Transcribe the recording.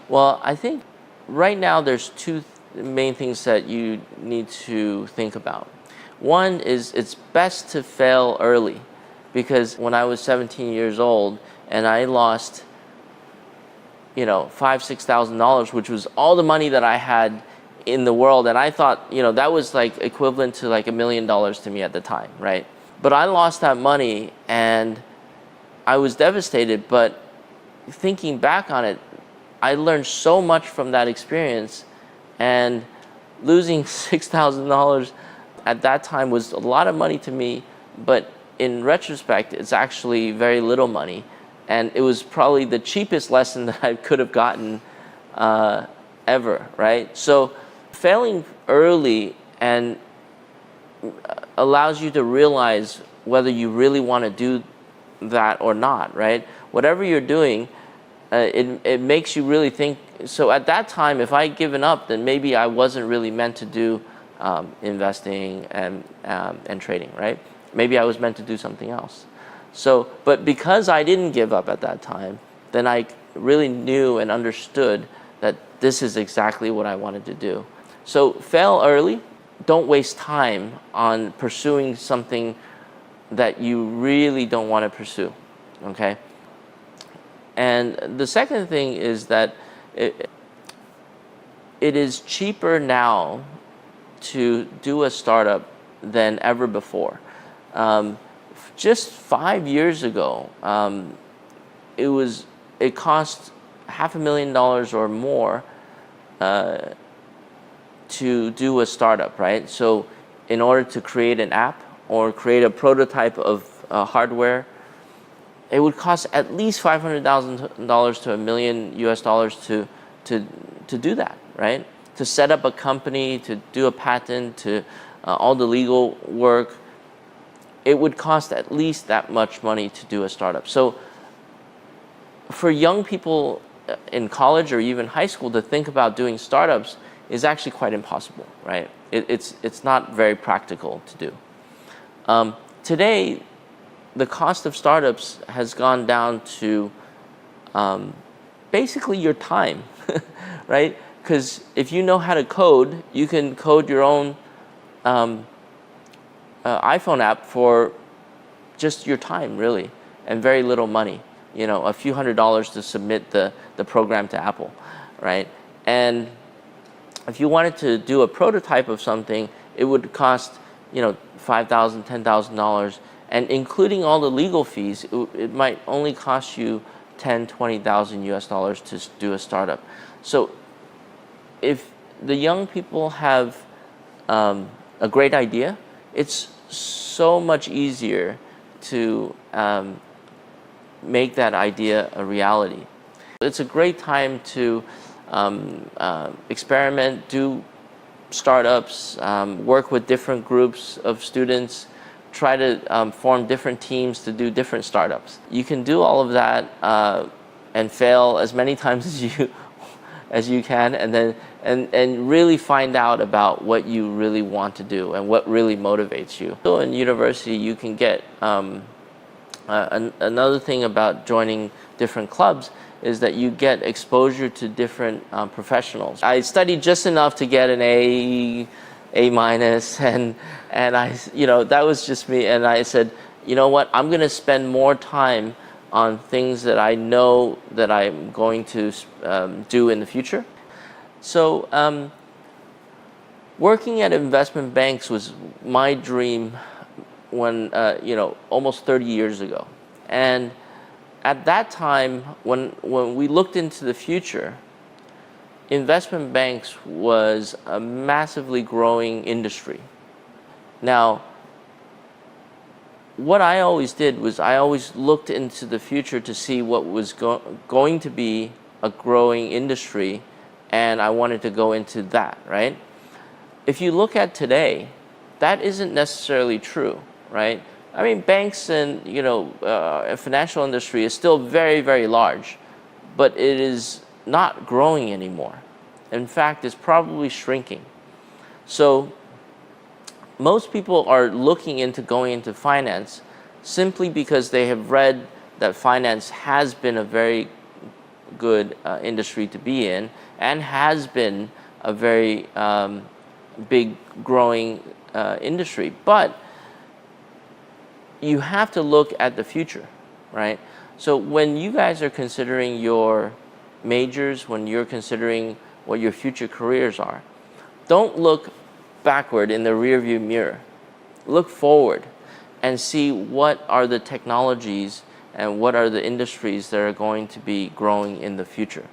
Well, I think right now there's two main things that you need to think about. One is it's best to fail early, because when I was 17 years old and I lost, $5,000-6,000, which was all the money that I had in the world, and I thought, that was like equivalent to like $1 million to me at the time, right? But I lost that money and I was devastated. But thinking back on it, I learned so much from that experience, and losing $6,000 at that time was a lot of money to me, but in retrospect, it's actually very little money. And it was probably the cheapest lesson that I could have gotten ever, right? So failing early and allows you to realize whether you really want to do that or not, right? Whatever you're doing, it makes you really think. So at that time, if I had given up, then maybe I wasn't really meant to do investing and trading, right? Maybe I was meant to do something else. So, but because I didn't give up at that time, then I really knew and understood that this is exactly what I wanted to do. So fail early. Don't waste time on pursuing something that you really don't want to pursue, okay? And the second thing is that it is cheaper now to do a startup than ever before. Just 5 years ago, it cost $500,000 or more to do a startup, right? So in order to create an app or create a prototype of hardware, it would cost at least $500,000 to $1 million to do that, right? To set up a company, to do a patent, to all the legal work, it would cost at least that much money to do a startup. So for young people in college or even high school to think about doing startups is actually quite impossible, right? It's not very practical to do. Today, the cost of startups has gone down to basically your time, right? Because if you know how to code, you can code your own iPhone app for just your time, really, and very little money. A few $100s to submit the program to Apple, right? And if you wanted to do a prototype of something, it would cost, $5,000, $10,000, and including all the legal fees, it might only cost you $10,000, $20,000 to do a startup. So if the young people have a great idea, it's so much easier to make that idea a reality. It's a great time to experiment, do startups, work with different groups of students, try to form different teams to do different startups. You can do all of that and fail as many times as you can, and then and really find out about what you really want to do and what really motivates you. So in university, you can get another thing about joining different clubs is that you get exposure to different professionals. I studied just enough to get an A minus, and I, that was just me. And I said, you know what, I'm going to spend more time on things that I know that I'm going to do in the future. So working at investment banks was my dream when, almost 30 years ago. And at that time, when we looked into the future, investment banks was a massively growing industry. Now, what I always did was I always looked into the future to see what was going to be a growing industry, and I wanted to go into that, right? If you look at today, that isn't necessarily true, right? I mean, banks and financial industry is still very, very large, but it is not growing anymore. In fact, it's probably shrinking. So most people are looking into going into finance simply because they have read that finance has been a very good industry to be in, and has been a very big growing industry. But you have to look at the future, right? So when you guys are considering your majors, when you're considering what your future careers are, don't look backward in the rearview mirror. Look forward and see what are the technologies and what are the industries that are going to be growing in the future.